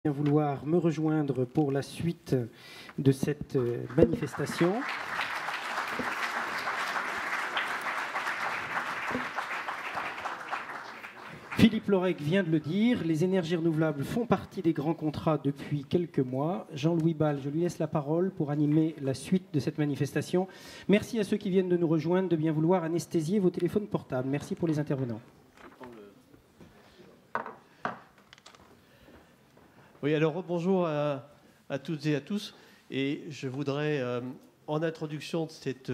Vouloir me rejoindre pour la suite de cette manifestation. Philippe Lorec vient de le dire, les énergies renouvelables font partie des grands contrats depuis quelques mois. Jean-Louis Bal, je lui laisse la parole pour animer la suite de cette manifestation. Merci à ceux qui viennent de nous rejoindre de bien vouloir anesthésier vos téléphones portables. Merci pour les intervenants. Oui, alors bonjour à toutes et à tous. Et je voudrais, en introduction de cette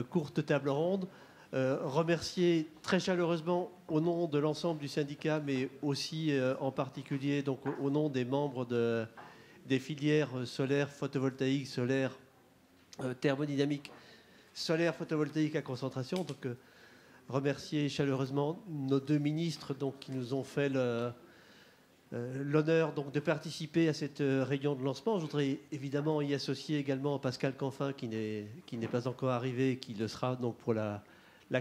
courte table ronde, remercier très chaleureusement au nom de l'ensemble du syndicat, mais aussi en particulier donc, au nom des membres des filières solaire, photovoltaïque, solaire, thermodynamique, solaire, photovoltaïque à concentration. Donc, remercier chaleureusement nos deux ministres donc, qui nous ont fait l'honneur donc de participer à cette réunion de lancement. Je voudrais évidemment y associer également Pascal Canfin qui n'est pas encore arrivé et qui le sera donc pour la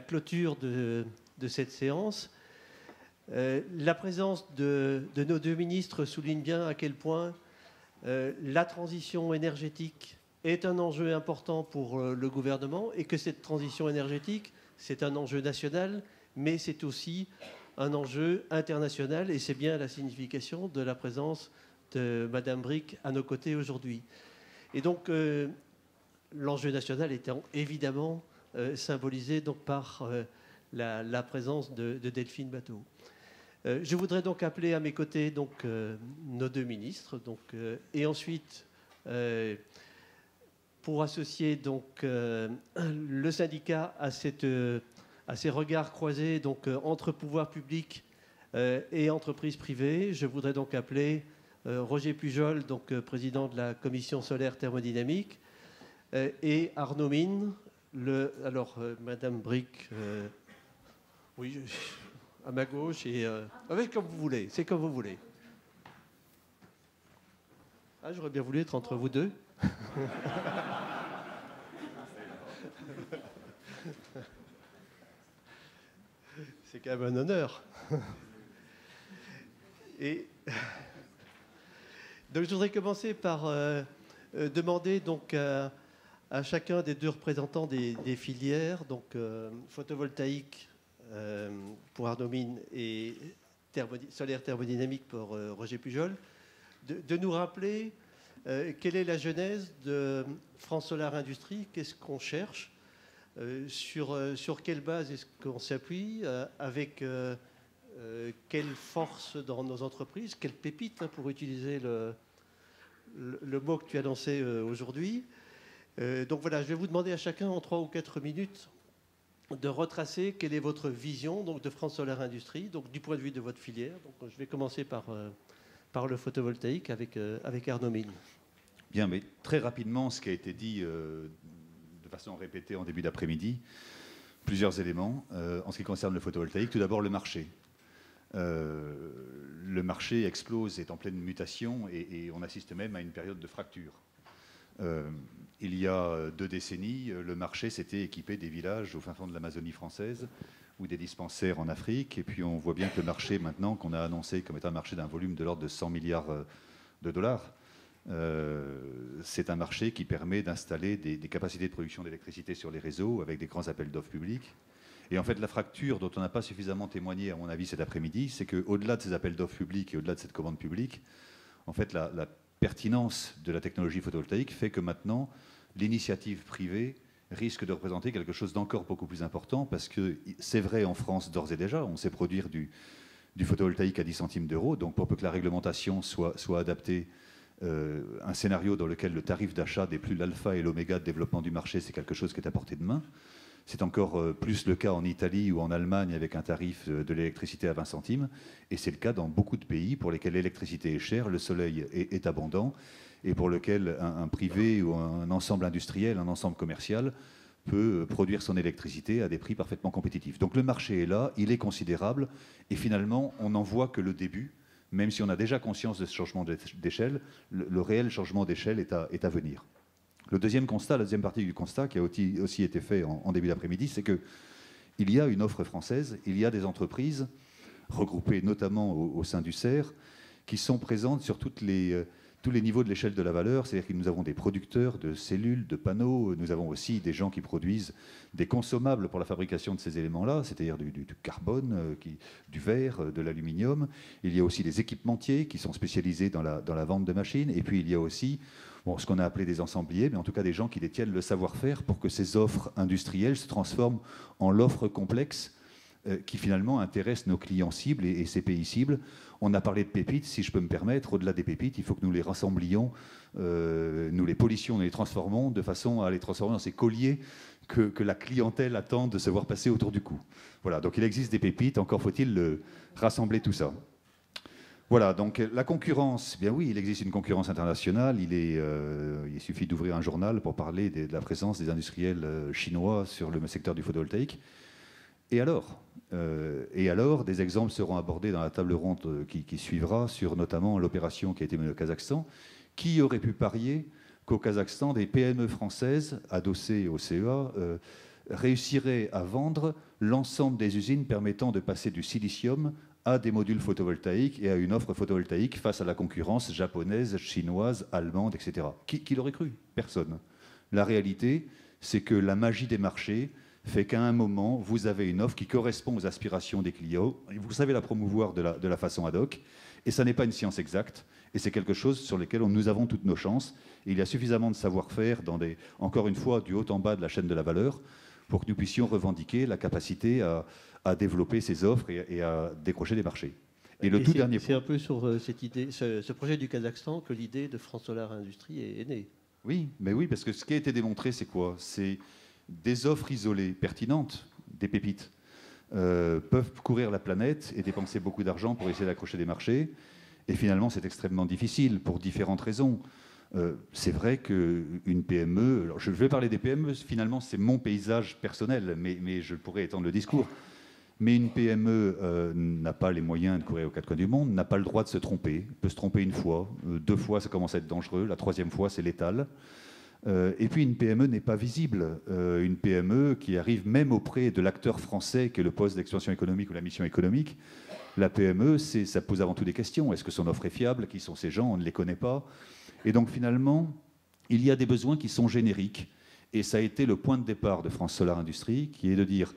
clôture de cette séance. La présence de nos deux ministres souligne bien à quel point la transition énergétique est un enjeu important pour le gouvernement et que cette transition énergétique, c'est un enjeu national, mais c'est aussi un enjeu international, et c'est bien la signification de la présence de Madame Bricq à nos côtés aujourd'hui. Et donc, l'enjeu national étant évidemment symbolisé donc, par la présence de Delphine Batho. Je voudrais donc appeler à mes côtés donc, nos deux ministres, donc, et ensuite, pour associer donc, le syndicat à ces regards croisés donc, entre pouvoir public et entreprises privées. Je voudrais donc appeler Roger Pujol, donc, président de la commission solaire thermodynamique, et Arnaud Mine, Madame Bricq, oui, à ma gauche, et avec comme vous voulez, c'est comme vous voulez. Ah, j'aurais bien voulu être entre vous deux. C'est quand même un honneur. Et donc, je voudrais commencer par demander donc, à chacun des deux représentants des filières, donc photovoltaïque pour Arnaud Mine et solaire thermodynamique pour Roger Pujol, de nous rappeler quelle est la genèse de France Solar Industrie, qu'est-ce qu'on cherche, sur quelle base est-ce qu'on s'appuie, avec quelle force dans nos entreprises, quelle pépite, hein, pour utiliser le mot que tu as lancé aujourd'hui. Donc voilà, je vais vous demander à chacun en 3 ou 4 minutes de retracer quelle est votre vision donc, de France Solar Industrie, donc du point de vue de votre filière. Donc, je vais commencer par le photovoltaïque avec Arnaud Mine. Bien, mais très rapidement, ce qui a été dit de façon répétée en début d'après-midi, plusieurs éléments en ce qui concerne le photovoltaïque. Tout d'abord, le marché. Le marché explose, est en pleine mutation et on assiste même à une période de fracture. Il y a 2 décennies, le marché s'était équipé des villages au fin fond de l'Amazonie française ou des dispensaires en Afrique. Et puis on voit bien que le marché, maintenant, qu'on a annoncé comme étant un marché d'un volume de l'ordre de 100 milliards de dollars, c'est un marché qui permet d'installer des capacités de production d'électricité sur les réseaux avec des grands appels d'offres publics. Et en fait, la fracture dont on n'a pas suffisamment témoigné, à mon avis, cet après-midi, c'est qu'au-delà de ces appels d'offres publics et au-delà de cette commande publique, en fait, la pertinence de la technologie photovoltaïque fait que maintenant, l'initiative privée risque de représenter quelque chose d'encore beaucoup plus important, parce que c'est vrai en France d'ores et déjà, on sait produire du photovoltaïque à 10 centimes d'euros, donc pour peu que la réglementation soit adaptée, un scénario dans lequel le tarif d'achat n'est plus l'alpha et l'oméga de développement du marché, c'est quelque chose qui est à portée de main. C'est encore plus le cas en Italie ou en Allemagne avec un tarif de l'électricité à 20 centimes. Et c'est le cas dans beaucoup de pays pour lesquels l'électricité est chère, le soleil est abondant et pour lequel un privé ou un ensemble industriel, un ensemble commercial peut produire son électricité à des prix parfaitement compétitifs. Donc le marché est là, il est considérable et finalement on n'en voit que le début. Même si on a déjà conscience de ce changement d'échelle, le réel changement d'échelle est à venir. Le deuxième constat, la deuxième partie du constat qui a aussi été fait en début d'après-midi, c'est qu'il y a une offre française, il y a des entreprises regroupées notamment au sein du CER, qui sont présentes sur tous les niveaux de l'échelle de la valeur. C'est-à-dire que nous avons des producteurs de cellules, de panneaux, nous avons aussi des gens qui produisent des consommables pour la fabrication de ces éléments-là, c'est-à-dire du carbone, du verre, de l'aluminium. Il y a aussi des équipementiers qui sont spécialisés dans la vente de machines. Et puis il y a aussi ce qu'on a appelé des ensembliers, mais en tout cas des gens qui détiennent le savoir-faire pour que ces offres industrielles se transforment en l'offre complexe qui finalement intéresse nos clients cibles et ces pays cibles. On a parlé de pépites, si je peux me permettre. Au-delà des pépites, il faut que nous les rassemblions, nous les polissions, nous les transformons de façon à les transformer dans ces colliers que la clientèle attend de se voir passer autour du cou. Voilà, donc il existe des pépites, encore faut-il rassembler tout ça. Voilà, donc la concurrence, bien oui, il existe une concurrence internationale. Il suffit d'ouvrir un journal pour parler de la présence des industriels chinois sur le secteur du photovoltaïque. Et alors, des exemples seront abordés dans la table ronde qui suivra sur notamment l'opération qui a été menée au Kazakhstan. Qui aurait pu parier qu'au Kazakhstan, des PME françaises adossées au CEA réussiraient à vendre l'ensemble des usines permettant de passer du silicium à des modules photovoltaïques et à une offre photovoltaïque face à la concurrence japonaise, chinoise, allemande, etc. Qui l'aurait cru? Personne. La réalité, c'est que la magie des marchés fait qu'à un moment, vous avez une offre qui correspond aux aspirations des clients, et vous savez la promouvoir de la façon ad hoc, et ça n'est pas une science exacte, et c'est quelque chose sur lequel nous avons toutes nos chances, et il y a suffisamment de savoir-faire, encore une fois, du haut en bas de la chaîne de la valeur, pour que nous puissions revendiquer la capacité à développer ces offres et à décrocher des marchés. Et le tout dernier point... C'est un peu sur cette idée, ce projet du Kazakhstan que l'idée de France Solar Industrie est née. Oui, mais oui, parce que ce qui a été démontré, c'est quoi? C'est des offres isolées, pertinentes, des pépites, peuvent courir la planète et dépenser beaucoup d'argent pour essayer d'accrocher des marchés. Et finalement, c'est extrêmement difficile pour différentes raisons. C'est vrai qu'une PME, alors je vais parler des PME, finalement c'est mon paysage personnel, mais je pourrais étendre le discours. Mais une PME n'a pas les moyens de courir aux quatre coins du monde, n'a pas le droit de se tromper, peut se tromper une fois, deux fois ça commence à être dangereux, la troisième fois c'est létal. Et puis une PME n'est pas visible. Une PME qui arrive même auprès de l'acteur français qui est le poste d'expansion économique ou la mission économique. La PME, ça pose avant tout des questions. Est-ce que son offre est fiable? Qui sont ces gens? On ne les connaît pas. Et donc finalement, il y a des besoins qui sont génériques. Et ça a été le point de départ de France Solar Industrie, qui est de dire,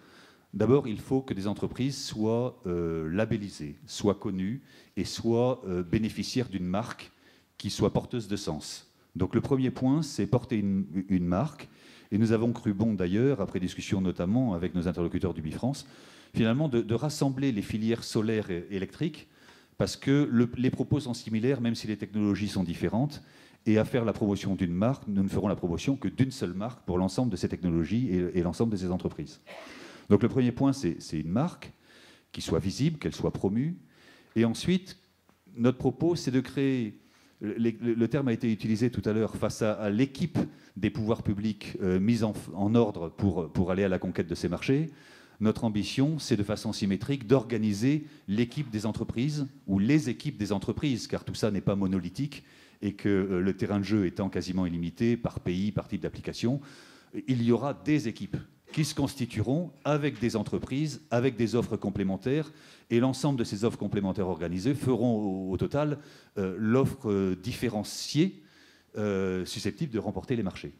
d'abord, il faut que des entreprises soient labellisées, soient connues et soient bénéficiaires d'une marque qui soit porteuse de sens. Donc le premier point, c'est porter une marque. Et nous avons cru bon d'ailleurs, après discussion notamment avec nos interlocuteurs du Bifrance, finalement de rassembler les filières solaires et électriques, parce que les propos sont similaires, même si les technologies sont différentes. Et à faire la promotion d'une marque, nous ne ferons la promotion que d'une seule marque pour l'ensemble de ces technologies et l'ensemble de ces entreprises. Donc le premier point, c'est une marque qui soit visible, qu'elle soit promue. Et ensuite, notre propos, c'est de créer... Le terme a été utilisé tout à l'heure face à l'équipe des pouvoirs publics mise en ordre pour aller à la conquête de ces marchés. Notre ambition, c'est de façon symétrique d'organiser l'équipe des entreprises ou les équipes des entreprises, car tout ça n'est pas monolithique et que le terrain de jeu étant quasiment illimité par pays, par type d'application, il y aura des équipes qui se constitueront avec des entreprises, avec des offres complémentaires, et l'ensemble de ces offres complémentaires organisées feront au total l'offre différenciée susceptible de remporter les marchés.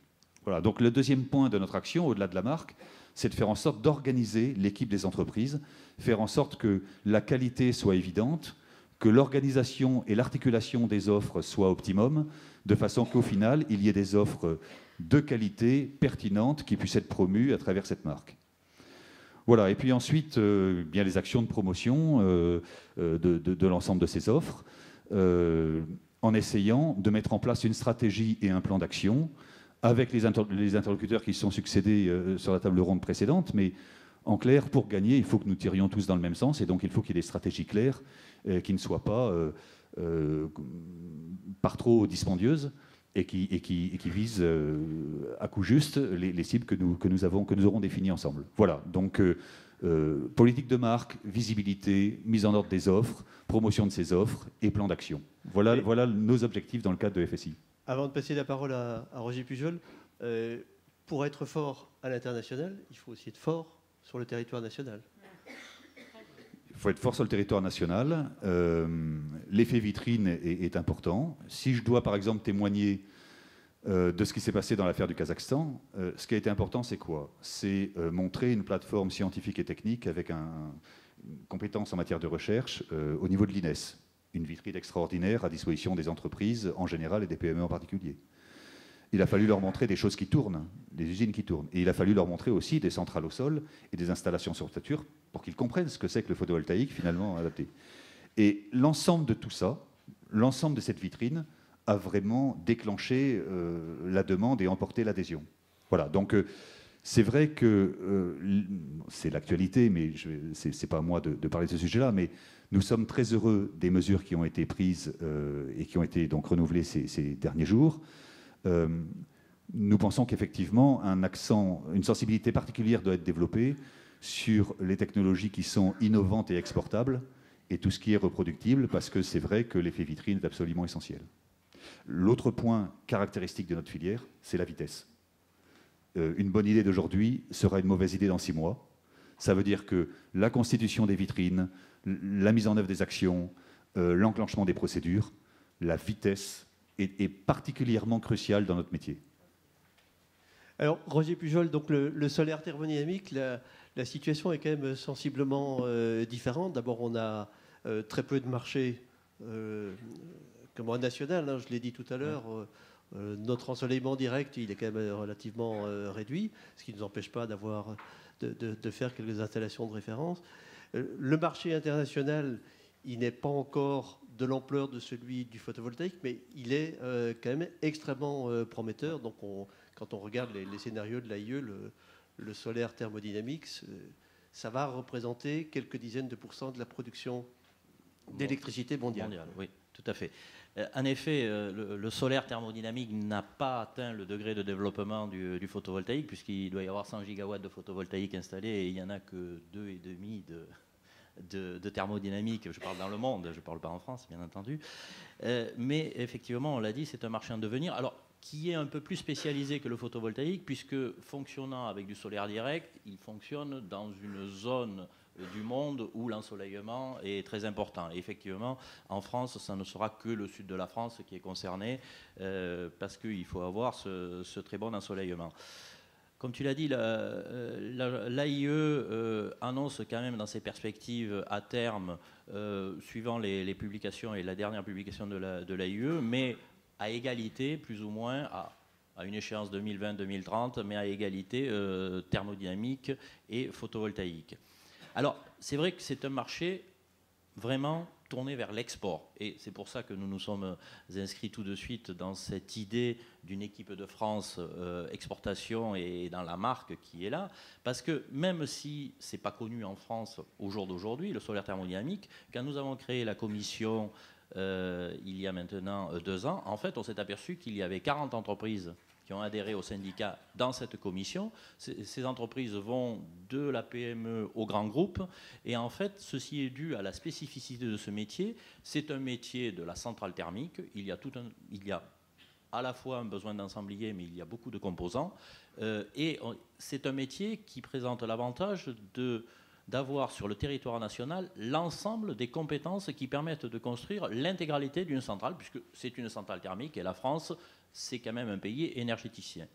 Voilà, donc le deuxième point de notre action, au-delà de la marque, c'est de faire en sorte d'organiser l'équipe des entreprises, faire en sorte que la qualité soit évidente, que l'organisation et l'articulation des offres soient optimum, de façon qu'au final, il y ait des offres de qualité pertinentes qui puissent être promues à travers cette marque. Voilà, et puis ensuite, bien les actions de promotion de l'ensemble de ces offres, en essayant de mettre en place une stratégie et un plan d'action avec les interlocuteurs qui se sont succédés sur la table ronde précédente, mais en clair, pour gagner, il faut que nous tirions tous dans le même sens, et donc il faut qu'il y ait des stratégies claires qui ne soient pas par trop dispendieuses et qui visent à coup juste les cibles que nous aurons définies ensemble. Voilà, donc politique de marque, visibilité, mise en ordre des offres, promotion de ces offres et plan d'action. Voilà nos objectifs dans le cadre de FSI. Avant de passer la parole à Roger Pujol, pour être fort à l'international, il faut aussi être fort sur le territoire national. faut être fort sur le territoire national. L'effet vitrine est important. Si je dois, par exemple, témoigner de ce qui s'est passé dans l'affaire du Kazakhstan, ce qui a été important, c'est quoi? C'est montrer une plateforme scientifique et technique avec une compétence en matière de recherche au niveau de l'INES. Une vitrine extraordinaire à disposition des entreprises en général et des PME en particulier. Il a fallu leur montrer des choses qui tournent, des usines qui tournent. Et il a fallu leur montrer aussi des centrales au sol et des installations sur toiture pour qu'ils comprennent ce que c'est que le photovoltaïque finalement adapté. Et l'ensemble de tout ça, l'ensemble de cette vitrine a vraiment déclenché la demande et emporté l'adhésion. Voilà, donc c'est vrai que c'est l'actualité, mais ce n'est pas à moi de parler de ce sujet-là, mais nous sommes très heureux des mesures qui ont été prises et qui ont été donc renouvelées ces derniers jours. Nous pensons qu'effectivement, une sensibilité particulière doit être développée sur les technologies qui sont innovantes et exportables et tout ce qui est reproductible, parce que c'est vrai que l'effet vitrine est absolument essentiel. L'autre point caractéristique de notre filière, c'est la vitesse. Une bonne idée d'aujourd'hui sera une mauvaise idée dans 6 mois. Ça veut dire que la constitution des vitrines, la mise en œuvre des actions, l'enclenchement des procédures, la vitesse est particulièrement cruciale dans notre métier. Alors, Roger Pujol, donc le solaire thermodynamique, la situation est quand même sensiblement différente. D'abord, on a très peu de marchés national, hein, je l'ai dit tout à l'heure. Notre ensoleillement direct, il est quand même relativement réduit, ce qui ne nous empêche pas de faire quelques installations de référence. Le marché international, il n'est pas encore de l'ampleur de celui du photovoltaïque, mais il est quand même extrêmement prometteur. Donc quand on regarde les scénarios de l'AIE, le solaire thermodynamique, ça va représenter quelques dizaines de pourcents de la production d'électricité mondiale. Oui, tout à fait. En effet, le solaire thermodynamique n'a pas atteint le degré de développement du photovoltaïque, puisqu'il doit y avoir 100 gigawatts de photovoltaïque installés et il n'y en a que 2,5 de thermodynamique. Je parle dans le monde, je ne parle pas en France, bien entendu. Mais effectivement, on l'a dit, c'est un marché en devenir. Alors, qui est un peu plus spécialisé que le photovoltaïque, puisque fonctionnant avec du solaire direct, il fonctionne dans une zone du monde où l'ensoleillement est très important. Et effectivement, en France, ça ne sera que le sud de la France qui est concerné, parce qu'il faut avoir ce très bon ensoleillement. Comme tu l'as dit, l'AIE annonce quand même dans ses perspectives à terme, suivant les publications et la dernière publication de l'AIE, mais à égalité, plus ou moins, à une échéance 2020-2030, mais à égalité thermodynamique et photovoltaïque. Alors, c'est vrai que c'est un marché vraiment tourné vers l'export. Et c'est pour ça que nous nous sommes inscrits tout de suite dans cette idée d'une équipe de France exportation et dans la marque qui est là. Parce que même si ce n'est pas connu en France au jour d'aujourd'hui, le solaire thermodynamique, quand nous avons créé la commission il y a maintenant 2 ans, en fait, on s'est aperçu qu'il y avait 40 entreprises qui ont adhéré au syndicat dans cette commission. Ces entreprises vont de la PME au grand groupe. Et en fait, ceci est dû à la spécificité de ce métier. C'est un métier de la centrale thermique. Il y a à la fois un besoin d'ensemblier, mais il y a beaucoup de composants. Et c'est un métier qui présente l'avantage d'avoir sur le territoire national l'ensemble des compétences qui permettent de construire l'intégralité d'une centrale, puisque c'est une centrale thermique et la France, c'est quand même un pays énergéticien.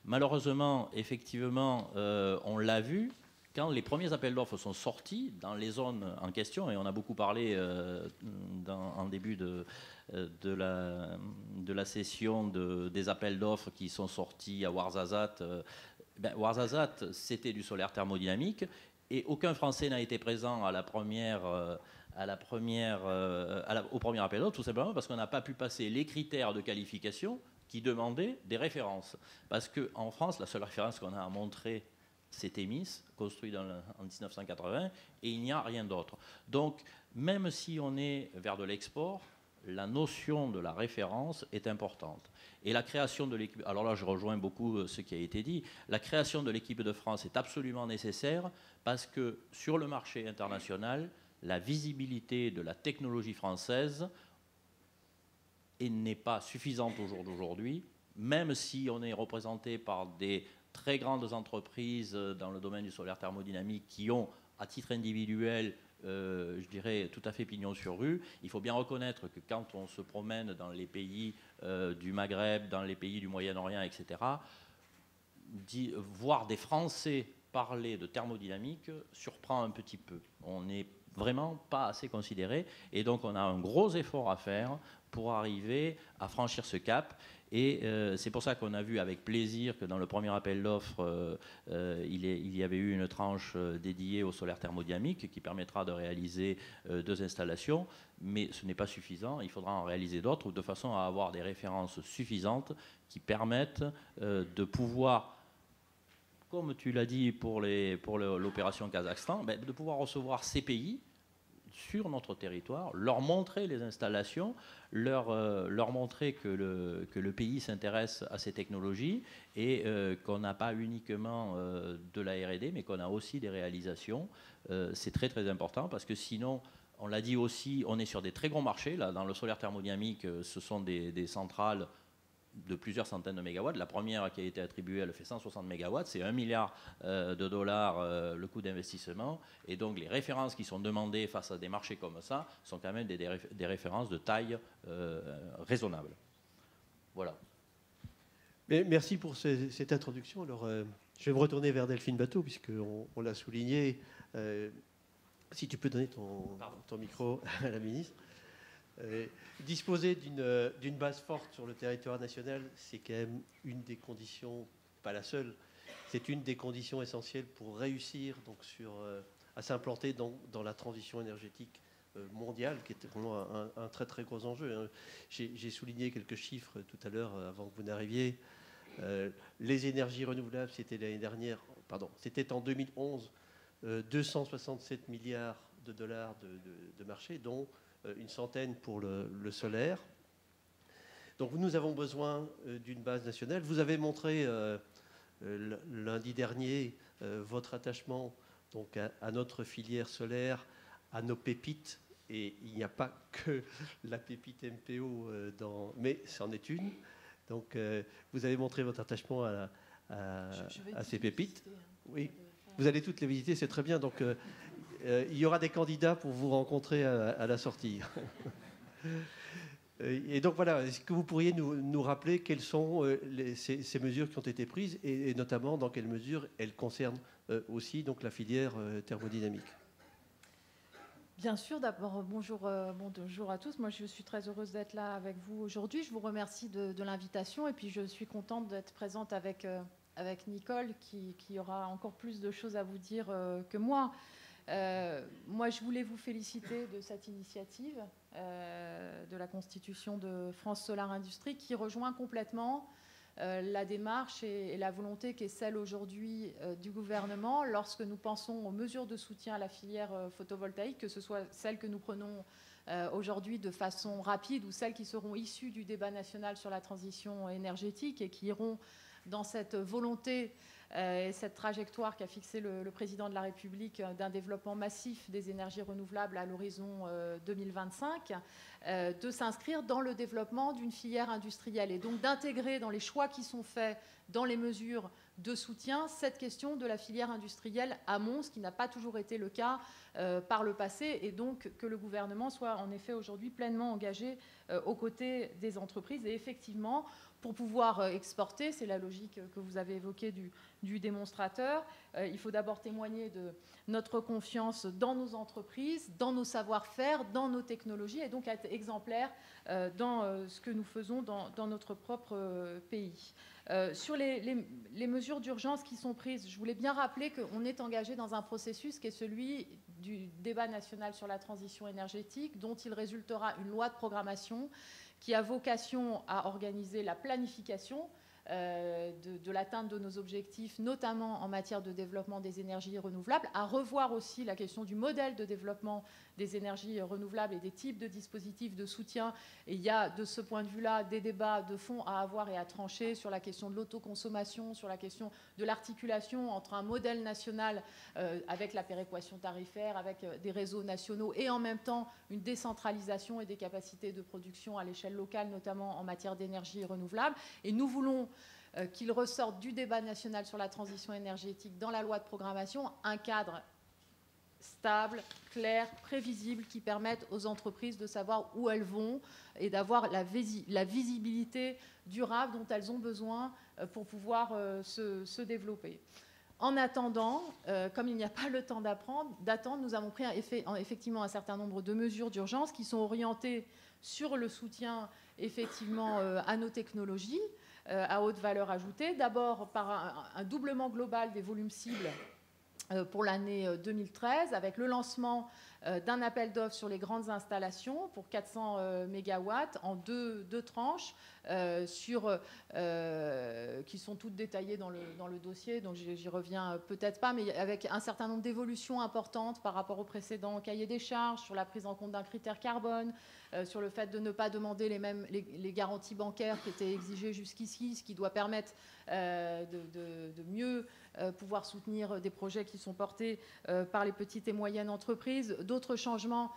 Malheureusement, effectivement, on l'a vu, quand les premiers appels d'offres sont sortis dans les zones en question, et on a beaucoup parlé en début de la session des appels d'offres qui sont sortis à Ouarzazate. Ouarzazate, c'était du solaire thermodynamique, et aucun Français n'a été présent au premier appel d'offres, tout simplement parce qu'on n'a pas pu passer les critères de qualification qui demandaient des références. Parce qu'en France, la seule référence qu'on a à montrer, c'est Emis, construit en 1980, et il n'y a rien d'autre. Donc, même si on est vers de l'export, la notion de la référence est importante. Et la création de l'équipe, alors là je rejoins beaucoup ce qui a été dit, la création de l'équipe de France est absolument nécessaire parce que sur le marché international, la visibilité de la technologie française n'est pas suffisante au jour d'aujourd'hui, même si on est représenté par des très grandes entreprises dans le domaine du solaire thermodynamique qui ont, à titre individuel, je dirais, tout à fait pignon sur rue. Il faut bien reconnaître que quand on se promène dans les pays du Maghreb, dans les pays du Moyen-Orient, etc., voir des Français parler de thermodynamique surprend un petit peu. On n'est vraiment pas assez considéré, et donc on a un gros effort à faire pour arriver à franchir ce cap. Et c'est pour ça qu'on a vu avec plaisir que dans le premier appel d'offres, il y avait eu une tranche dédiée au solaire thermodynamique qui permettra de réaliser 2 installations, mais ce n'est pas suffisant. Il faudra en réaliser d'autres de façon à avoir des références suffisantes qui permettent de pouvoir, comme tu l'as dit pour l'opération Kazakhstan, de pouvoir recevoir ces pays sur notre territoire, leur montrer les installations, leur montrer que le pays s'intéresse à ces technologies et qu'on n'a pas uniquement de la R&D, mais qu'on a aussi des réalisations. C'est très très important parce que sinon, on l'a dit aussi, on est sur des très gros marchés. Là, dans le solaire thermodynamique, ce sont des centrales de plusieurs centaines de mégawatts. La première qui a été attribuée, elle fait 160 mégawatts. C'est 1 milliard de dollars le coût d'investissement. Et donc les références qui sont demandées face à des marchés comme ça sont quand même des références de taille raisonnable. Voilà. Mais merci pour cette introduction. Alors, je vais me retourner vers Delphine Bateau, puisqu'on l'a souligné. Si tu peux donner ton micro à la ministre. Disposer d'une base forte sur le territoire national, c'est quand même une des conditions, pas la seule, c'est une des conditions essentielles pour réussir donc à s'implanter dans la transition énergétique mondiale, qui est vraiment un très très gros enjeu. Hein. J'ai souligné quelques chiffres tout à l'heure avant que vous n'arriviez. Les énergies renouvelables, c'était l'année dernière, c'était en 2011, 267 milliards de dollars de marché, dont une centaine pour le solaire. Donc nous avons besoin d'une base nationale. Vous avez montré lundi dernier votre attachement donc, à notre filière solaire, à nos pépites. Et il n'y a pas que la pépite MPO, mais c'en est une. Donc vous avez montré votre attachement à ces pépites. Oui, vous allez toutes les visiter, c'est très bien. Donc il y aura des candidats pour vous rencontrer à la sortie. Et donc voilà, est-ce que vous pourriez nous rappeler quelles sont ces mesures qui ont été prises et notamment dans quelle mesure elles concernent aussi donc, la filière thermodynamique? Bien sûr, d'abord bonjour à tous. Moi je suis très heureuse d'être là avec vous aujourd'hui. Je vous remercie de l'invitation et puis je suis contente d'être présente avec Nicole qui aura encore plus de choses à vous dire que moi. Moi, je voulais vous féliciter de cette initiative de la constitution de France Solar Industrie qui rejoint complètement la démarche et la volonté qui est celle aujourd'hui du gouvernement lorsque nous pensons aux mesures de soutien à la filière photovoltaïque, que ce soit celles que nous prenons aujourd'hui de façon rapide ou celles qui seront issues du débat national sur la transition énergétique et qui iront dans cette volonté et cette trajectoire qu'a fixée le président de la République d'un développement massif des énergies renouvelables à l'horizon 2025, de s'inscrire dans le développement d'une filière industrielle et donc d'intégrer dans les choix qui sont faits dans les mesures de soutien cette question de la filière industrielle amont, ce qui n'a pas toujours été le cas par le passé, et donc que le gouvernement soit en effet aujourd'hui pleinement engagé aux côtés des entreprises. Et effectivement, pour pouvoir exporter, c'est la logique que vous avez évoquée du démonstrateur, il faut d'abord témoigner de notre confiance dans nos entreprises, dans nos savoir-faire, dans nos technologies, et donc être exemplaire dans ce que nous faisons dans notre propre pays. Sur les mesures d'urgence qui sont prises, je voulais bien rappeler qu'on est engagé dans un processus qui est celui du débat national sur la transition énergétique, dont il résultera une loi de programmation qui a vocation à organiser la planification de l'atteinte de nos objectifs, notamment en matière de développement des énergies renouvelables, à revoir aussi la question du modèle de développement des énergies renouvelables et des types de dispositifs de soutien. Et il y a de ce point de vue-là des débats de fond à avoir et à trancher sur la question de l'autoconsommation, sur la question de l'articulation entre un modèle national avec la péréquation tarifaire, avec des réseaux nationaux et en même temps une décentralisation et des capacités de production à l'échelle locale, notamment en matière d'énergie renouvelable. Et nous voulons qu'il ressorte du débat national sur la transition énergétique dans la loi de programmation un cadre stables, clairs, prévisibles, qui permettent aux entreprises de savoir où elles vont et d'avoir la visibilité durable dont elles ont besoin pour pouvoir se développer. En attendant, comme il n'y a pas le temps d'attendre, nous avons pris effectivement un certain nombre de mesures d'urgence qui sont orientées sur le soutien effectivement à nos technologies à haute valeur ajoutée. D'abord par un doublement global des volumes cibles pour l'année 2013, avec le lancement d'un appel d'offres sur les grandes installations pour 400 mégawatts en deux tranches, qui sont toutes détaillées dans le dossier, donc j'y reviens peut-être pas, mais avec un certain nombre d'évolutions importantes par rapport au précédent cahier des charges, sur la prise en compte d'un critère carbone, sur le fait de ne pas demander les garanties bancaires qui étaient exigées jusqu'ici, ce qui doit permettre de mieux pouvoir soutenir des projets qui sont portés par les petites et moyennes entreprises. D'autres changements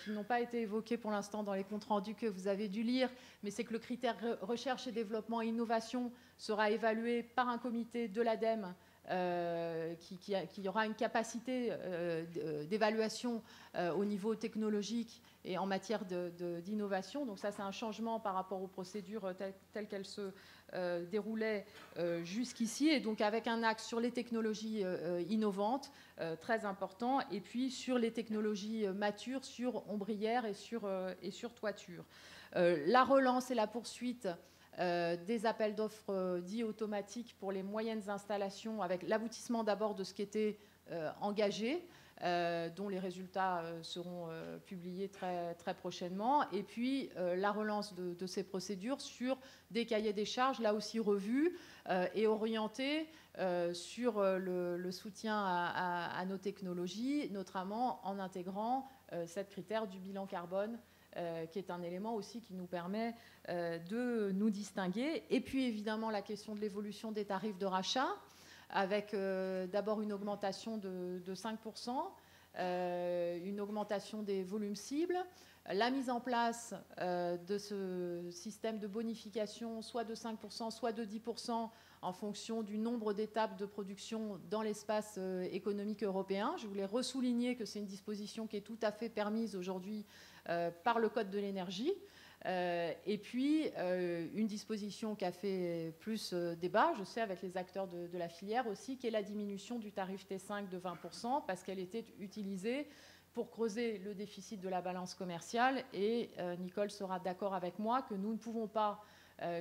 qui n'ont pas été évoqués pour l'instant dans les comptes rendus que vous avez dû lire, mais c'est que le critère recherche et développement et innovation sera évalué par un comité de l'ADEME qui aura une capacité d'évaluation au niveau technologique et en matière d'innovation. Donc ça, c'est un changement par rapport aux procédures telles qu'elles se déroulaient jusqu'ici, et donc avec un axe sur les technologies innovantes, très important, et puis sur les technologies matures, sur ombrière et sur toiture. La relance et la poursuite des appels d'offres dits automatiques pour les moyennes installations, avec l'aboutissement d'abord de ce qui était engagé, dont les résultats seront publiés très, très prochainement, et puis la relance de ces procédures sur des cahiers des charges, là aussi revus et orientés sur le soutien à nos technologies, notamment en intégrant cette critère du bilan carbone, qui est un élément aussi qui nous permet de nous distinguer. Et puis évidemment la question de l'évolution des tarifs de rachat, avec d'abord une augmentation de 5%, une augmentation des volumes cibles, la mise en place de ce système de bonification, soit de 5%, soit de 10%, en fonction du nombre d'étapes de production dans l'espace économique européen. Je voulais ressouligner que c'est une disposition qui est tout à fait permise aujourd'hui par le Code de l'énergie. Et puis, une disposition qui a fait plus débat, je sais, avec les acteurs de la filière aussi, qui est la diminution du tarif T5 de 20%, parce qu'elle était utilisée pour creuser le déficit de la balance commerciale. Et Nicole sera d'accord avec moi que nous ne pouvons pas,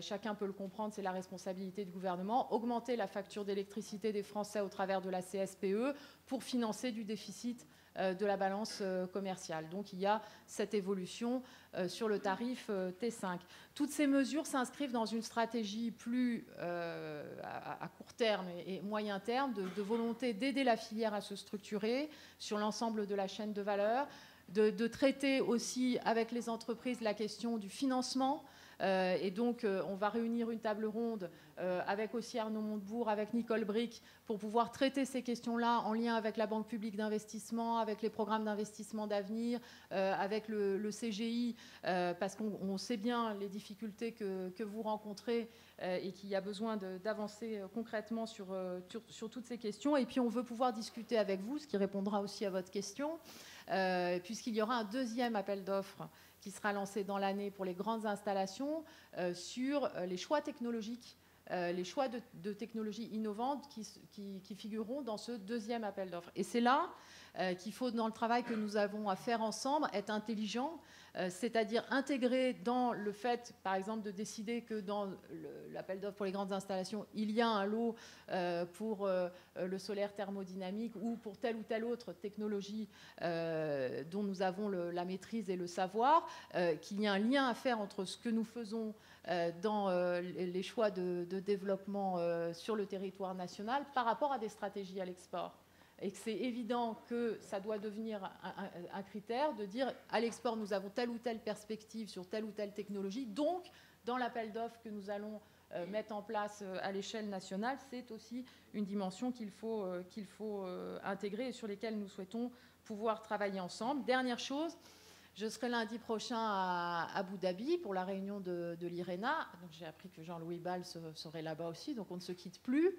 chacun peut le comprendre, c'est la responsabilité du gouvernement, augmenter la facture d'électricité des Français au travers de la CSPE pour financer du déficit de la balance commerciale. Donc il y a cette évolution sur le tarif T5. Toutes ces mesures s'inscrivent dans une stratégie plus à court terme et moyen terme de volonté d'aider la filière à se structurer sur l'ensemble de la chaîne de valeur, de traiter aussi avec les entreprises la question du financement. Et donc, on va réunir une table ronde avec aussi Arnaud Montebourg, avec Nicole Bricq, pour pouvoir traiter ces questions-là en lien avec la Banque publique d'investissement, avec les programmes d'investissement d'avenir, avec le CGI, parce qu'on sait bien les difficultés que vous rencontrez et qu'il y a besoin d'avancer concrètement sur toutes ces questions. Et puis, on veut pouvoir discuter avec vous, ce qui répondra aussi à votre question, puisqu'il y aura un deuxième appel d'offres qui sera lancé dans l'année pour les grandes installations sur les choix technologiques, les choix de technologies innovantes qui figureront dans ce deuxième appel d'offres. Et c'est là qu'il faut, dans le travail que nous avons à faire ensemble, être intelligent, c'est-à-dire intégrer dans le fait, par exemple, de décider que dans l'appel d'offres pour les grandes installations, il y a un lot pour le solaire thermodynamique ou pour telle ou telle autre technologie dont nous avons la maîtrise et le savoir, qu'il y a un lien à faire entre ce que nous faisons dans les choix de développement sur le territoire national par rapport à des stratégies à l'export. Et que c'est évident que ça doit devenir un critère de dire à l'export, nous avons telle ou telle perspective sur telle ou telle technologie. Donc, dans l'appel d'offres que nous allons mettre en place à l'échelle nationale, c'est aussi une dimension qu'il faut intégrer et sur lesquelles nous souhaitons pouvoir travailler ensemble. Dernière chose, Je serai lundi prochain à Abu Dhabi pour la réunion de l'IRENA. Donc j'ai appris que Jean-Louis Bal serait là-bas aussi, donc on ne se quitte plus.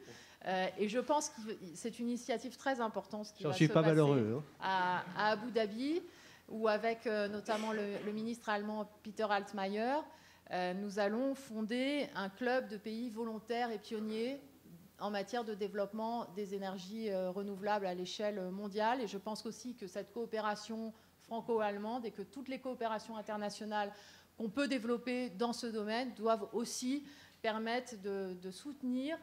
Et je pense que c'est une initiative très importante qui va se passer malheureux, à Abu Dhabi, où avec notamment le ministre allemand Peter Altmaier, nous allons fonder un club de pays volontaires et pionniers en matière de développement des énergies renouvelables à l'échelle mondiale. Et je pense aussi que cette coopération franco-allemande et que toutes les coopérations internationales qu'on peut développer dans ce domaine doivent aussi permettre de soutenir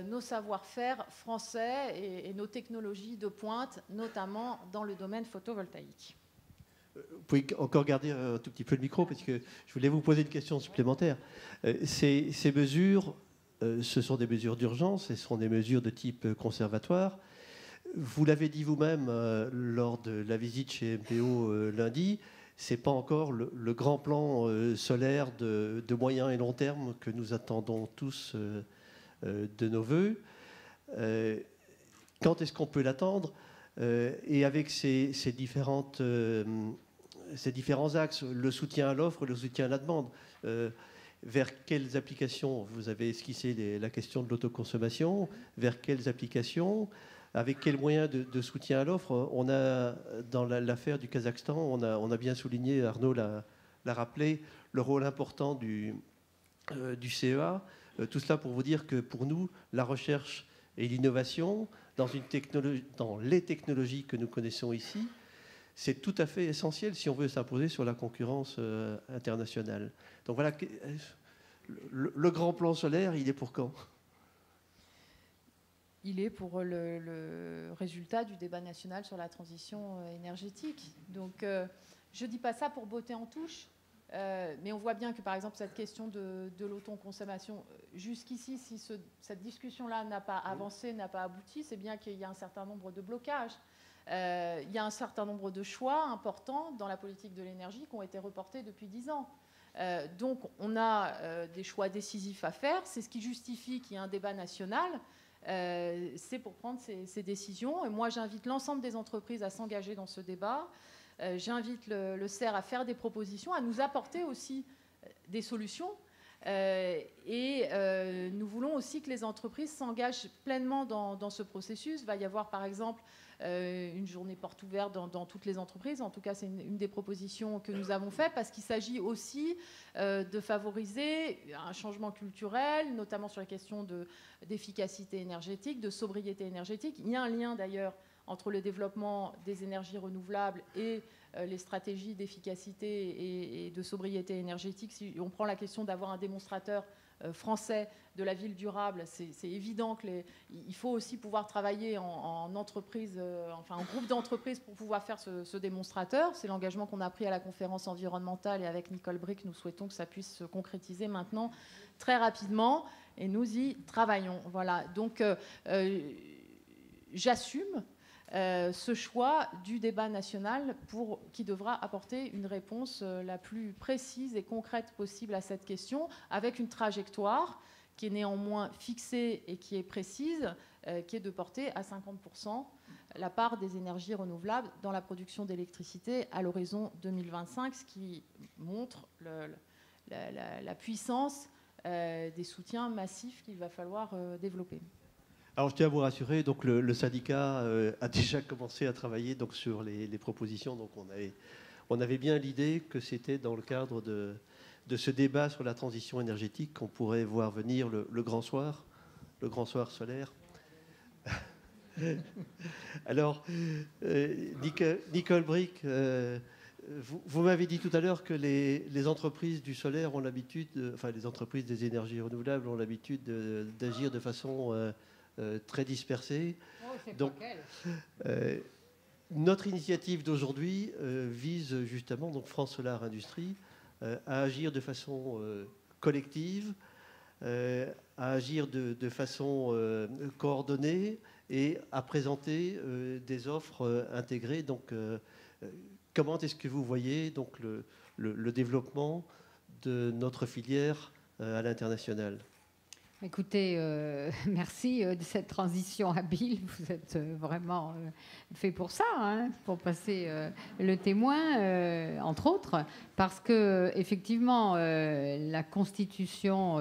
nos savoir-faire français et nos technologies de pointe, notamment dans le domaine photovoltaïque. Vous pouvez encore garder un tout petit peu le micro, parce que je voulais vous poser une question supplémentaire. Ces mesures, ce sont des mesures d'urgence, ce sont des mesures de type conservatoire. Vous l'avez dit vous-même lors de la visite chez MPO lundi, ce n'est pas encore le grand plan solaire de moyen et long terme que nous attendons tous de nos voeux. Quand est-ce qu'on peut l'attendre? Et avec ces différents axes, le soutien à l'offre, le soutien à la demande, vers quelles applications? Vous avez esquissé la question de l'autoconsommation. Vers quelles applications? Avec quels moyens de soutien à l'offre? On a, dans l'affaire du Kazakhstan, on a bien souligné, Arnaud l'a rappelé, le rôle important du CEA. Tout cela pour vous dire que pour nous, la recherche et l'innovation dans les technologies que nous connaissons ici, c'est tout à fait essentiel si on veut s'imposer sur la concurrence internationale. Donc voilà, le grand plan solaire, il est pour quand? Il est pour le résultat du débat national sur la transition énergétique. Donc, je ne dis pas ça pour botter en touche, mais on voit bien que, par exemple, cette question de l'autoconsommation, jusqu'ici, si cette discussion-là n'a pas avancé, n'a pas abouti, c'est bien qu'il y a un certain nombre de blocages. Il y a un certain nombre de choix importants dans la politique de l'énergie qui ont été reportés depuis 10 ans. Donc, on a des choix décisifs à faire. C'est ce qui justifie qu'il y ait un débat national. C'est pour prendre ces décisions. Et moi, j'invite l'ensemble des entreprises à s'engager dans ce débat. J'invite le CER à faire des propositions, à nous apporter aussi des solutions. Et nous voulons aussi que les entreprises s'engagent pleinement dans ce processus. Il va y avoir, par exemple, une journée porte ouverte dans toutes les entreprises. En tout cas, c'est une des propositions que nous avons faites, parce qu'il s'agit aussi de favoriser un changement culturel, notamment sur les questions d'efficacité énergétique, de sobriété énergétique. Il y a un lien d'ailleurs entre le développement des énergies renouvelables et les stratégies d'efficacité et de sobriété énergétique. Si on prend la question d'avoir un démonstrateur français de la ville durable, c'est évident qu'il faut aussi pouvoir travailler en entreprise, enfin en groupe d'entreprises pour pouvoir faire ce démonstrateur. C'est l'engagement qu'on a pris à la conférence environnementale, et avec Nicole Brick, nous souhaitons que ça puisse se concrétiser maintenant très rapidement, et nous y travaillons. Voilà, donc j'assume ce choix du débat national qui devra apporter une réponse la plus précise et concrète possible à cette question, avec une trajectoire qui est néanmoins fixée et qui est précise, qui est de porter à 50% la part des énergies renouvelables dans la production d'électricité à l'horizon 2025, ce qui montre la puissance des soutiens massifs qu'il va falloir développer. Alors je tiens à vous rassurer, donc le syndicat a déjà commencé à travailler donc, sur les propositions. Donc on avait bien l'idée que c'était dans le cadre de ce débat sur la transition énergétique qu'on pourrait voir venir le grand soir solaire. Alors, Nicole Brick, vous m'avez dit tout à l'heure que les entreprises du solaire ont l'habitude, enfin les entreprises des énergies renouvelables ont l'habitude d'agir de façon très dispersée. Oh, donc, notre initiative d'aujourd'hui vise justement, donc France Solar Industrie, à agir de façon collective, à agir de façon coordonnée et à présenter des offres intégrées. Donc, comment est-ce que vous voyez donc, le développement de notre filière à l'international? Écoutez, merci de cette transition habile. Vous êtes vraiment fait pour ça, hein, pour passer le témoin, entre autres, parce que effectivement, la constitution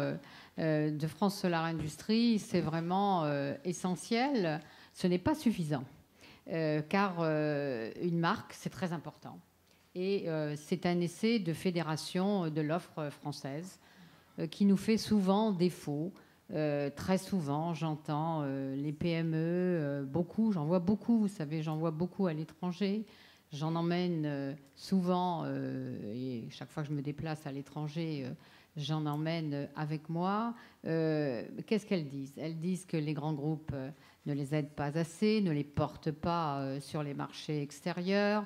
de France Solar Industrie, c'est vraiment essentiel. Ce n'est pas suffisant, car une marque, c'est très important. Et c'est un essai de fédération de l'offre française qui nous fait souvent défaut. Très souvent, j'entends les PME, beaucoup, j'en vois beaucoup, vous savez, j'en vois beaucoup à l'étranger. J'en emmène souvent, et chaque fois que je me déplace à l'étranger, j'en emmène avec moi. Qu'est-ce qu'elles disent? Elles disent que les grands groupes ne les aident pas assez, ne les portent pas sur les marchés extérieurs.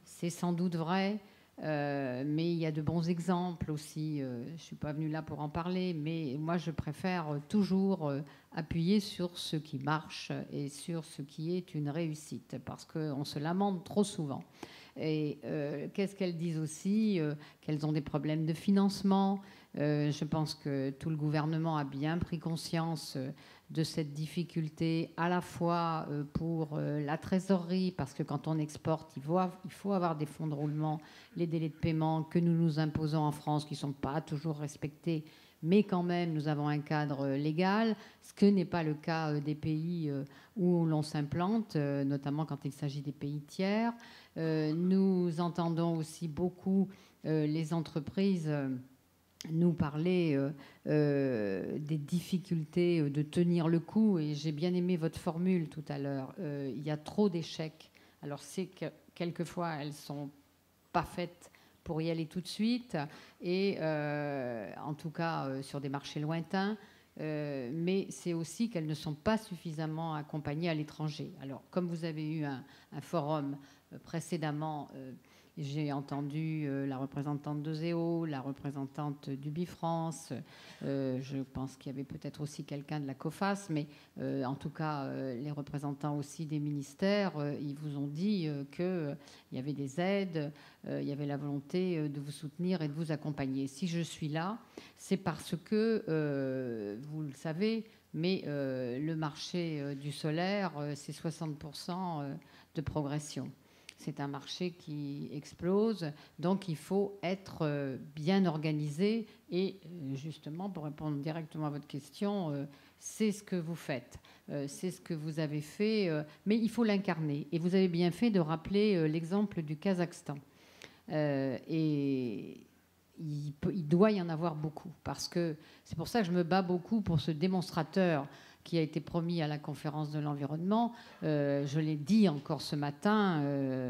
C'est sans doute vrai. Mais il y a de bons exemples aussi. Je ne suis pas venue là pour en parler, mais moi, je préfère toujours appuyer sur ce qui marche et sur ce qui est une réussite, parce qu'on se lamente trop souvent. Et qu'est-ce qu'elles disent aussi? Qu'elles ont des problèmes de financement. Je pense que tout le gouvernement a bien pris conscience de cette difficulté, à la fois pour la trésorerie, parce que quand on exporte, il faut avoir des fonds de roulement, les délais de paiement que nous nous imposons en France, qui ne sont pas toujours respectés, mais quand même, nous avons un cadre légal, ce que n'est pas le cas des pays où l'on s'implante, notamment quand il s'agit des pays tiers. Nous entendons aussi beaucoup les entreprises nous parler des difficultés de tenir le coup. Et j'ai bien aimé votre formule tout à l'heure. Il y a trop d'échecs. Alors c'est que quelquefois, elles ne sont pas faites pour y aller tout de suite, et en tout cas sur des marchés lointains. Mais c'est aussi qu'elles ne sont pas suffisamment accompagnées à l'étranger. Alors, comme vous avez eu un forum précédemment, j'ai entendu la représentante de Zéo, la représentante du Bifrance. Je pense qu'il y avait peut-être aussi quelqu'un de la COFAS, mais en tout cas, les représentants aussi des ministères, ils vous ont dit qu'il y avait des aides, il y avait la volonté de vous soutenir et de vous accompagner. Si je suis là, c'est parce que, vous le savez, mais le marché du solaire, c'est 60% de progression. C'est un marché qui explose, donc il faut être bien organisé. Et justement, pour répondre directement à votre question, c'est ce que vous faites, c'est ce que vous avez fait, mais il faut l'incarner. Et vous avez bien fait de rappeler l'exemple du Kazakhstan. Et il doit y en avoir beaucoup, parce que c'est pour ça que je me bats beaucoup pour ce démonstrateur qui a été promis à la conférence de l'environnement. Je l'ai dit encore ce matin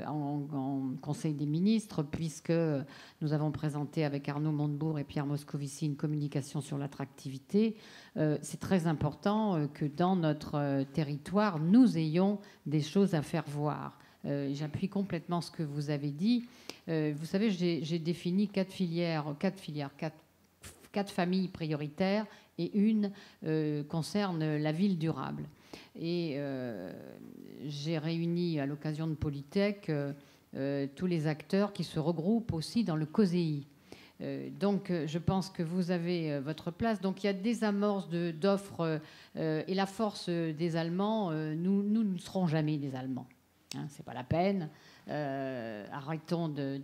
en Conseil des ministres, puisque nous avons présenté avec Arnaud Montebourg et Pierre Moscovici une communication sur l'attractivité. C'est très important que dans notre territoire, nous ayons des choses à faire voir. J'appuie complètement ce que vous avez dit. Vous savez, j'ai défini quatre familles prioritaires, et une concerne la ville durable. Et j'ai réuni à l'occasion de Polytech tous les acteurs qui se regroupent aussi dans le COSEI. Donc je pense que vous avez votre place. Donc il y a des amorces d'offres, et la force des Allemands, nous ne serons jamais des Allemands. Hein, c'est pas la peine. Arrêtons de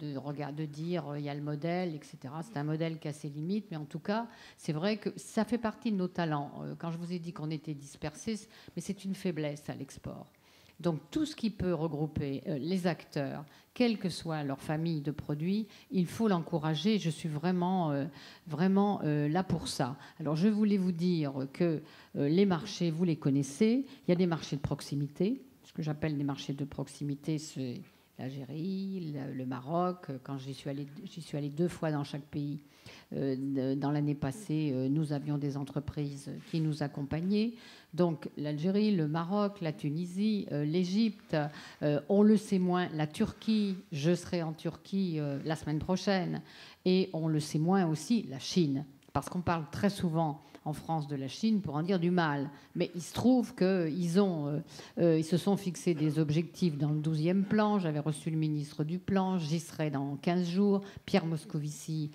dire il y a le modèle, etc. C'est un modèle qui a ses limites, mais en tout cas, c'est vrai que ça fait partie de nos talents. Quand je vous ai dit qu'on était dispersés, mais c'est une faiblesse à l'export. Donc tout ce qui peut regrouper les acteurs, quelle que soit leur famille de produits, il faut l'encourager. Je suis vraiment là pour ça. Alors je voulais vous dire que les marchés, vous les connaissez. Il y a des marchés de proximité. Ce que j'appelle des marchés de proximité, c'est l'Algérie, le Maroc. Quand j'y suis allée 2 fois dans chaque pays. Dans l'année passée, nous avions des entreprises qui nous accompagnaient. Donc l'Algérie, le Maroc, la Tunisie, l'Égypte, on le sait moins, la Turquie. Je serai en Turquie la semaine prochaine. Et on le sait moins aussi, la Chine. Parce qu'on parle très souvent en France de la Chine pour en dire du mal. Mais il se trouve qu'ils se sont fixés des objectifs dans le 12e plan. J'avais reçu le ministre du plan. J'y serai dans 15 jours. Pierre Moscovici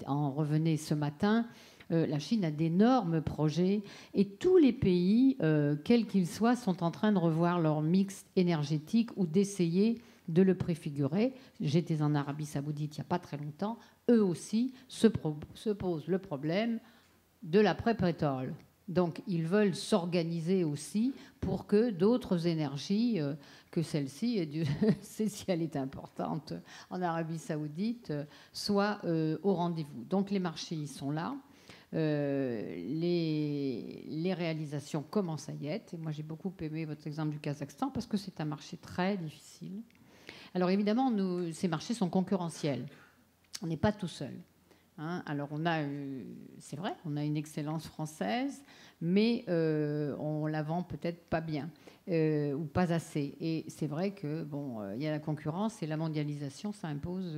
en revenait ce matin. La Chine a d'énormes projets et tous les pays, quels qu'ils soient, sont en train de revoir leur mix énergétique ou d'essayer de le préfigurer. J'étais en Arabie Saoudite il n'y a pas très longtemps. Eux aussi se posent le problème de l'après-pétrole. Donc, ils veulent s'organiser aussi pour que d'autres énergies que celle-ci, et Dieu sait si elle est importante en Arabie Saoudite, soient au rendez-vous. Donc, les marchés, ils sont là. Les réalisations commencent à y être. Et moi, j'ai beaucoup aimé votre exemple du Kazakhstan parce que c'est un marché très difficile. Alors, évidemment, ces marchés sont concurrentiels. On n'est pas tout seul. Alors, c'est vrai, on a une excellence française, mais on la vend peut-être pas bien ou pas assez. Et c'est vrai que il y a la concurrence et la mondialisation, ça impose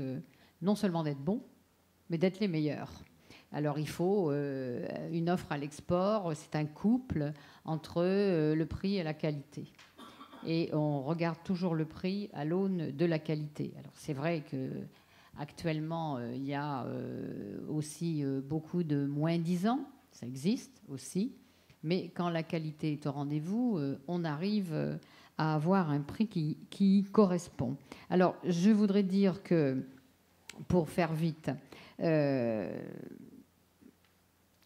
non seulement d'être bon, mais d'être les meilleurs. Alors, il faut une offre à l'export. C'est un couple entre le prix et la qualité. Et on regarde toujours le prix à l'aune de la qualité. Alors, c'est vrai que actuellement, il y a aussi beaucoup de moins-disants, ça existe aussi, mais quand la qualité est au rendez-vous, on arrive à avoir un prix qui correspond. Alors, je voudrais dire que, pour faire vite,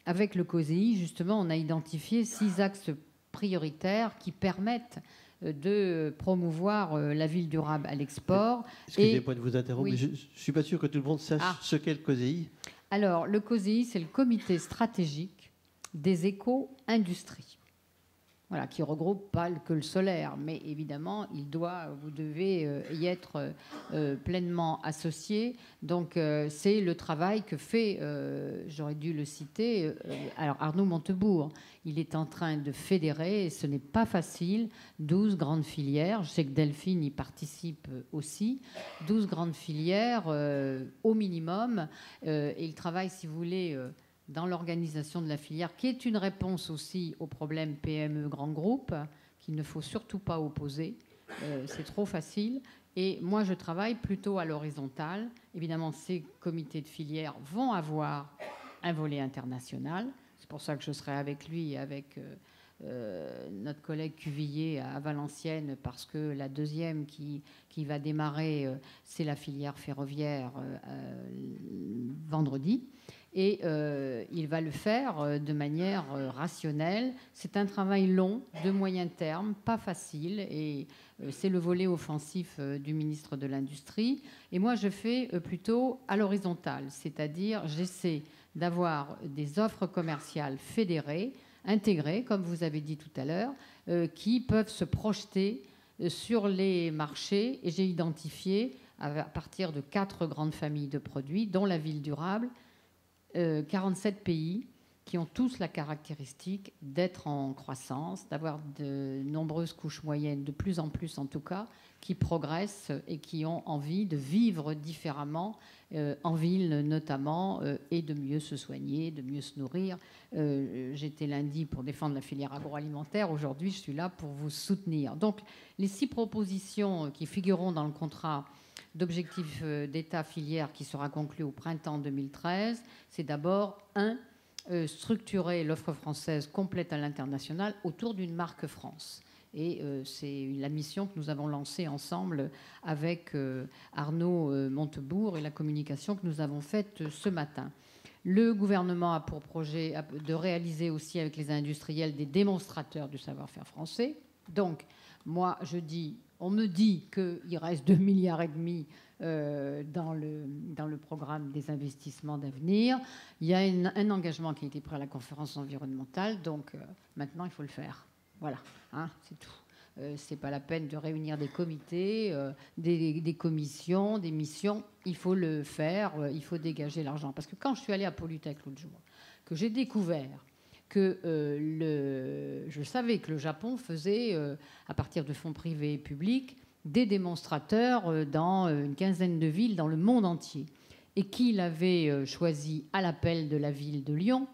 avec le COSEI, justement, on a identifié 6 axes prioritaires qui permettent de promouvoir la ville durable à l'export. Excusez-moi de vous interrompre, mais je ne suis pas sûr que tout le monde sache ce qu'est le COSEI. Alors, le COSEI, c'est le comité stratégique des éco-industries. Voilà, qui regroupe pas que le solaire, mais évidemment, vous devez y être pleinement associé. Donc, c'est le travail que fait, j'aurais dû le citer, alors Arnaud Montebourg. Il est en train de fédérer, et ce n'est pas facile, 12 grandes filières. Je sais que Delphine y participe aussi. 12 grandes filières au minimum. Et il travaille, si vous voulez, dans l'organisation de la filière, qui est une réponse aussi au problème PME grand groupe, qu'il ne faut surtout pas opposer. C'est trop facile. Et moi, je travaille plutôt à l'horizontale. Évidemment, ces comités de filière vont avoir un volet international. C'est pour ça que je serai avec lui et avec notre collègue Cuvillier à Valenciennes, parce que la deuxième qui va démarrer, c'est la filière ferroviaire vendredi. Et il va le faire de manière rationnelle. C'est un travail long, de moyen terme, pas facile. Et c'est le volet offensif du ministre de l'Industrie. Et moi, je fais plutôt à l'horizontale. C'est-à-dire, j'essaie d'avoir des offres commerciales fédérées, intégrées, comme vous avez dit tout à l'heure, qui peuvent se projeter sur les marchés. Et j'ai identifié, à partir de 4 grandes familles de produits, dont la ville durable, 47 pays qui ont tous la caractéristique d'être en croissance, d'avoir de nombreuses couches moyennes, de plus en plus en tout cas, qui progressent et qui ont envie de vivre différemment, en ville notamment, et de mieux se soigner, de mieux se nourrir. J'étais lundi pour défendre la filière agroalimentaire. Aujourd'hui, je suis là pour vous soutenir. Donc, les 6 propositions qui figureront dans le contrat d'objectifs d'État filière qui sera conclu au printemps 2013, c'est d'abord, structurer l'offre française complète à l'international autour d'une marque France. Et c'est la mission que nous avons lancée ensemble avec Arnaud Montebourg et la communication que nous avons faite ce matin. Le gouvernement a pour projet de réaliser aussi avec les industriels des démonstrateurs du savoir-faire français. Donc, moi, on me dit qu'il reste 2,5 milliards dans le programme des investissements d'avenir. Il y a un engagement qui a été pris à la conférence environnementale, donc maintenant il faut le faire. Voilà, c'est tout. C'est pas la peine de réunir des comités, des commissions, des missions. Il faut le faire, il faut dégager l'argent. Parce que quand je suis allée à Polytech l'autre jour, que j'ai découvert que je savais que le Japon faisait, à partir de fonds privés et publics, des démonstrateurs dans une quinzaine de villes dans le monde entier, et qu'il avait choisi à l'appel de la ville de Lyon,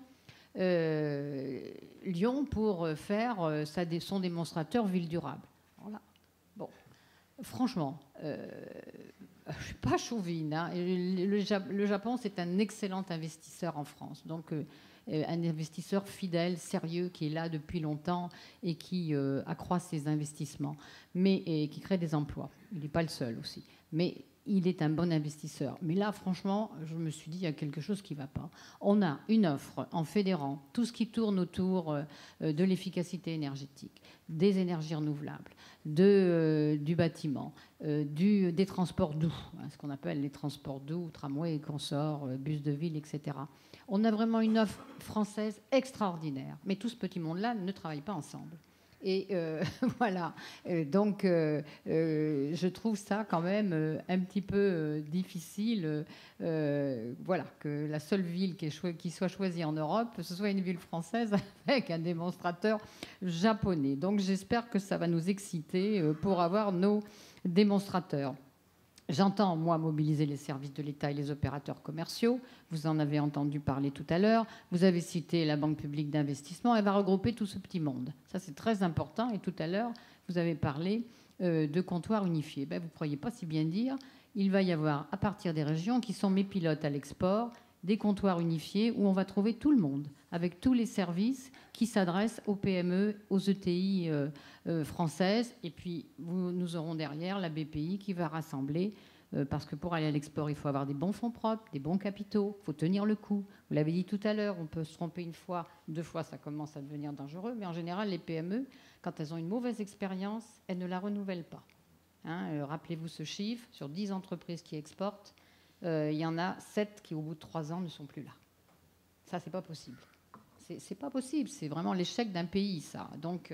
Lyon pour faire son démonstrateur ville durable. Voilà. Bon, franchement, Je ne suis pas chauvine. Hein. Le Japon, c'est un excellent investisseur en France. Donc, un investisseur fidèle, sérieux, qui est là depuis longtemps et qui accroît ses investissements, et qui crée des emplois. Il n'est pas le seul aussi. Mais il est un bon investisseur. Mais là, franchement, je me suis dit, il y a quelque chose qui ne va pas. On a une offre en fédérant tout ce qui tourne autour de l'efficacité énergétique, des énergies renouvelables, du bâtiment, des transports doux, hein, ce qu'on appelle les transports doux, tramway et consorts, bus de ville, etc. On a vraiment une offre française extraordinaire. Mais tout ce petit monde-là ne travaille pas ensemble. Et voilà. Donc, je trouve ça quand même un petit peu difficile. Voilà, que la seule ville qui soit choisie en Europe, ce soit une ville française avec un démonstrateur japonais. Donc, j'espère que ça va nous exciter pour avoir nos démonstrateurs. J'entends, moi, mobiliser les services de l'État et les opérateurs commerciaux. Vous en avez entendu parler tout à l'heure. Vous avez cité la Banque publique d'investissement. Elle va regrouper tout ce petit monde. Ça, c'est très important. Et tout à l'heure, vous avez parlé de comptoirs unifiés. Ben, vous ne croyez pas si bien dire. Il va y avoir, à partir des régions qui sont mes pilotes à l'export, des comptoirs unifiés où on va trouver tout le monde, avec tous les services qui s'adressent aux PME, aux ETI françaises. Et puis, nous aurons derrière la BPI qui va rassembler, parce que pour aller à l'export, il faut avoir des bons fonds propres, des bons capitaux, il faut tenir le coup. Vous l'avez dit tout à l'heure, on peut se tromper une fois, 2 fois, ça commence à devenir dangereux. Mais en général, les PME, quand elles ont une mauvaise expérience, elles ne la renouvellent pas. Hein, rappelez-vous ce chiffre, sur 10 entreprises qui exportent, il y en a 7 qui, au bout de 3 ans, ne sont plus là. Ça, c'est pas possible. C'est pas possible. C'est vraiment l'échec d'un pays, ça. Donc,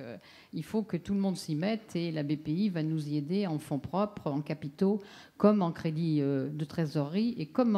il faut que tout le monde s'y mette et la BPI va nous y aider en fonds propres, en capitaux, comme en crédit de trésorerie et comme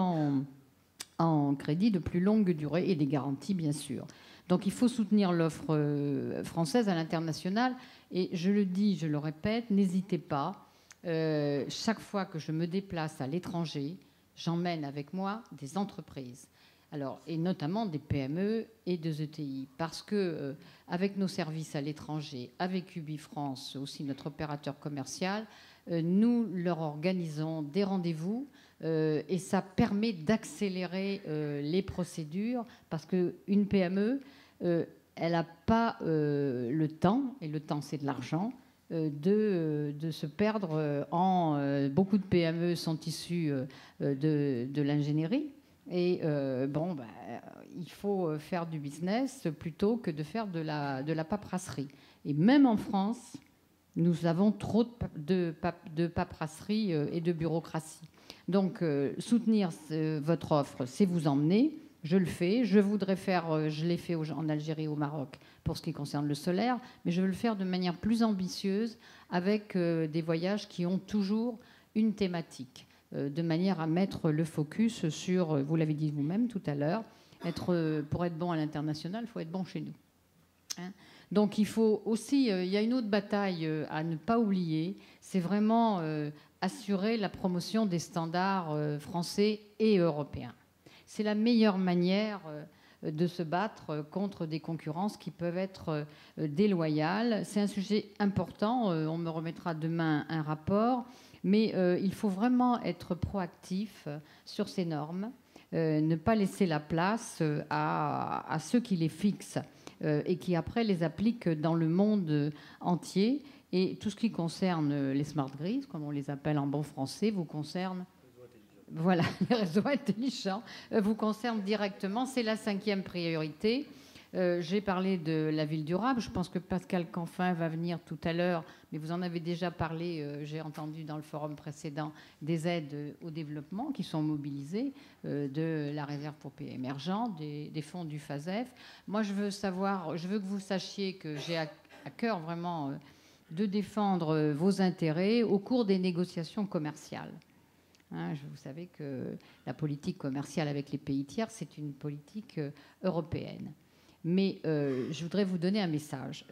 en crédit de plus longue durée et des garanties, bien sûr. Donc, il faut soutenir l'offre française à l'international. Et je le dis, je le répète, n'hésitez pas. Chaque fois que je me déplace à l'étranger, j'emmène avec moi des entreprises, alors, et notamment des PME et des ETI, parce que avec nos services à l'étranger, avec UbiFrance, aussi notre opérateur commercial, nous leur organisons des rendez-vous et ça permet d'accélérer les procédures, parce qu'une PME, elle n'a pas le temps, et le temps c'est de l'argent, de se perdre beaucoup de PME sont issues de l'ingénierie. Et il faut faire du business plutôt que de faire de la paperasserie. Et même en France, nous avons trop de paperasserie et de bureaucratie. Donc, soutenir votre offre, c'est vous emmener. Je le fais. Je voudrais faire, je l'ai fait en Algérie et au Maroc pour ce qui concerne le solaire, mais je veux le faire de manière plus ambitieuse avec des voyages qui ont toujours une thématique, de manière à mettre le focus sur, vous l'avez dit vous-même tout à l'heure, pour être bon à l'international, il faut être bon chez nous. Hein ? Donc il faut aussi, il y a une autre bataille à ne pas oublier, c'est vraiment assurer la promotion des standards français et européens. C'est la meilleure manière de se battre contre des concurrences qui peuvent être déloyales. C'est un sujet important. On me remettra demain un rapport. Mais il faut vraiment être proactif sur ces normes, ne pas laisser la place à ceux qui les fixent et qui après les appliquent dans le monde entier. Et tout ce qui concerne les smart grids, comme on les appelle en bon français, vous concerne. Voilà, les réseaux intelligents vous concernent directement. C'est la 5e priorité. J'ai parlé de la ville durable. Je pense que Pascal Canfin va venir tout à l'heure, mais vous en avez déjà parlé, j'ai entendu dans le forum précédent, des aides au développement qui sont mobilisées, de la réserve pour pays émergents, des fonds du FASEF. Moi, je veux que vous sachiez que j'ai à cœur vraiment de défendre vos intérêts au cours des négociations commerciales. Hein, vous savez que la politique commerciale avec les pays tiers, c'est une politique européenne. Mais je voudrais vous donner un message.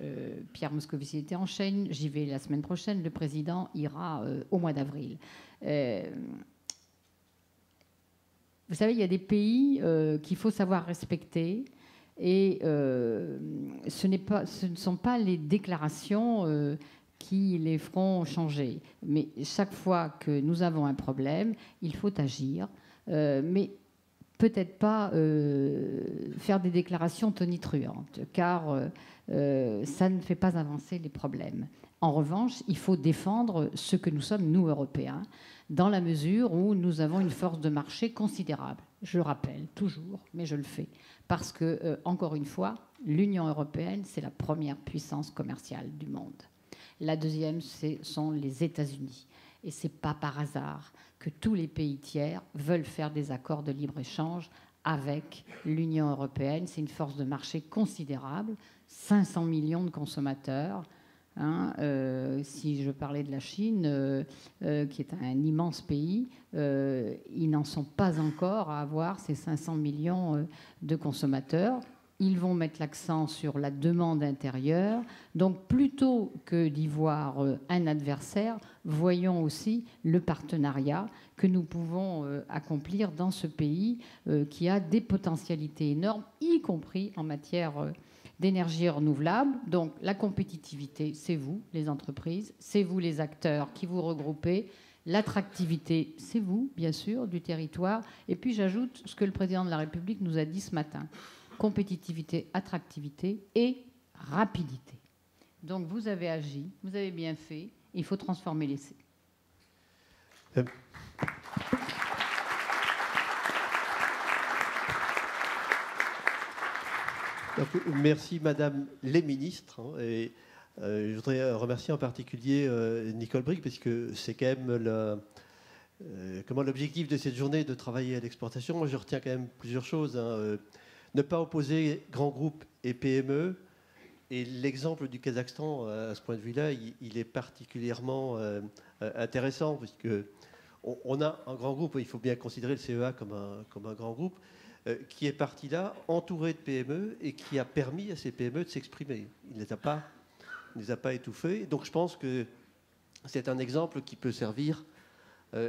Pierre Moscovici était en Chine, j'y vais la semaine prochaine, le président ira au mois d'avril. Vous savez, il y a des pays qu'il faut savoir respecter et ce ne sont pas les déclarations qui les feront changer. Mais chaque fois que nous avons un problème, il faut agir. Mais peut-être pas faire des déclarations tonitruantes, car ça ne fait pas avancer les problèmes. En revanche, il faut défendre ce que nous sommes, nous, Européens, dans la mesure où nous avons une force de marché considérable. Je le rappelle toujours, mais je le fais. Parce que, encore une fois, l'Union européenne, c'est la première puissance commerciale du monde. La deuxième, ce sont les États-Unis. Et ce n'est pas par hasard que tous les pays tiers veulent faire des accords de libre-échange avec l'Union européenne. C'est une force de marché considérable, 500 millions de consommateurs. Si je parlais de la Chine, qui est un immense pays, ils n'en sont pas encore à avoir ces 500 millions de consommateurs. Ils vont mettre l'accent sur la demande intérieure. Donc, plutôt que d'y voir un adversaire, voyons aussi le partenariat que nous pouvons accomplir dans ce pays qui a des potentialités énormes, y compris en matière d'énergie renouvelable. Donc, la compétitivité, c'est vous, les entreprises, c'est vous, les acteurs qui vous regroupez. L'attractivité, c'est vous, bien sûr, du territoire. Et puis, j'ajoute ce que le président de la République nous a dit ce matin. Compétitivité, attractivité et rapidité. Donc vous avez agi, vous avez bien fait, il faut transformer l'essai. Merci Madame les ministres. Et, je voudrais remercier en particulier Nicole Bricq, parce que c'est quand même l'objectif de cette journée de travailler à l'exportation. Moi, je retiens quand même plusieurs choses. Ne pas opposer grands groupes et PME. Et l'exemple du Kazakhstan, à ce point de vue-là, il est particulièrement intéressant, puisque on a un grand groupe, il faut bien considérer le CEA comme un grand groupe, qui est parti là, entouré de PME, et qui a permis à ces PME de s'exprimer. Il ne les a pas étouffés. Donc je pense que c'est un exemple qui peut servir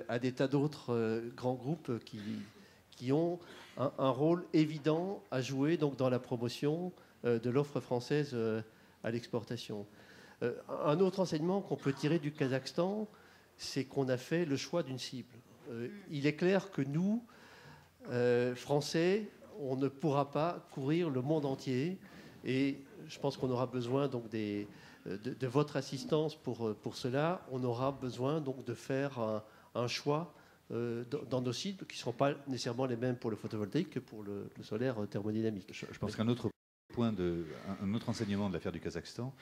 à des tas d'autres grands groupes qui ont un rôle évident à jouer donc, dans la promotion de l'offre française à l'exportation. Un autre enseignement qu'on peut tirer du Kazakhstan, c'est qu'on a fait le choix d'une cible. Il est clair que nous, Français, on ne pourra pas courir le monde entier, et je pense qu'on aura besoin donc, de votre assistance pour cela. On aura besoin donc, de faire un choix dans nos cibles qui ne seront pas nécessairement les mêmes pour le photovoltaïque que pour le solaire thermodynamique. Je pense qu'un autre point, un autre enseignement de l'affaire du Kazakhstan,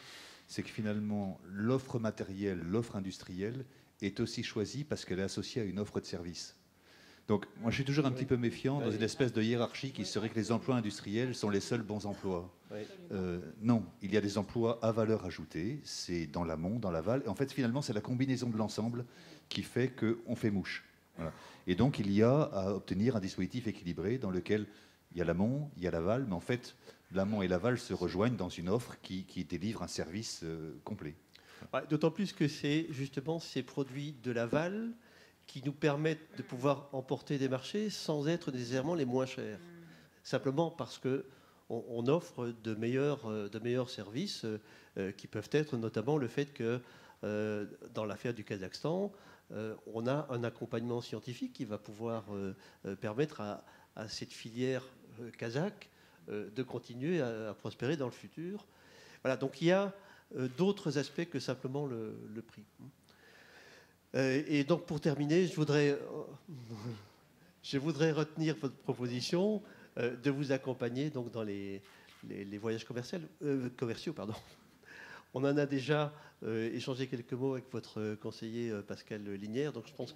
c'est que finalement l'offre matérielle, l'offre industrielle est aussi choisie parce qu'elle est associée à une offre de service. Donc moi je suis toujours un petit peu méfiant dans une espèce de hiérarchie qui serait que les emplois industriels sont les seuls bons emplois. Non, il y a des emplois à valeur ajoutée, c'est dans l'amont, dans l'aval, et en fait finalement c'est la combinaison de l'ensemble qui fait qu'on fait mouche. Voilà. Et donc il y a à obtenir un dispositif équilibré dans lequel il y a l'amont, il y a l'aval, mais en fait l'amont et l'aval se rejoignent dans une offre qui délivre un service complet. Ouais, d'autant plus que c'est justement ces produits de l'aval qui nous permettent de pouvoir emporter des marchés sans être nécessairement les moins chers. Simplement parce qu'on offre de meilleurs services qui peuvent être notamment le fait que dans l'affaire du Kazakhstan, on a un accompagnement scientifique qui va pouvoir permettre à cette filière kazakh de continuer à prospérer dans le futur. Voilà, donc il y a d'autres aspects que simplement le prix. Et donc pour terminer, je voudrais retenir votre proposition de vous accompagner donc, dans les voyages commerciaux. Pardon. On en a déjà échangé quelques mots avec votre conseiller Pascal Lignière, donc je pense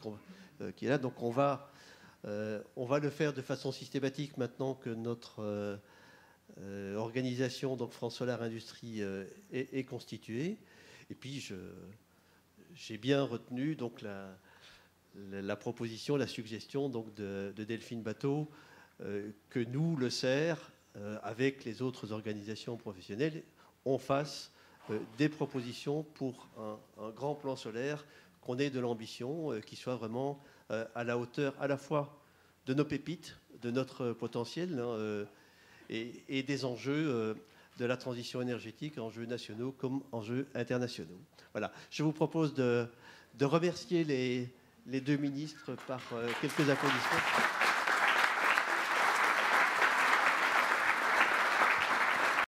qu'il est là. Donc on va le faire de façon systématique maintenant que notre organisation, donc France Solar Industrie, est constituée. Et puis j'ai bien retenu donc la proposition, la suggestion donc de Delphine Bateau que nous, le CER, avec les autres organisations professionnelles, on fasse des propositions pour un grand plan solaire, qu'on ait de l'ambition, qui soit vraiment à la hauteur à la fois de nos pépites, de notre potentiel et des enjeux de la transition énergétique, enjeux nationaux comme enjeux internationaux. Voilà. Je vous propose de remercier les deux ministres par quelques applaudissements.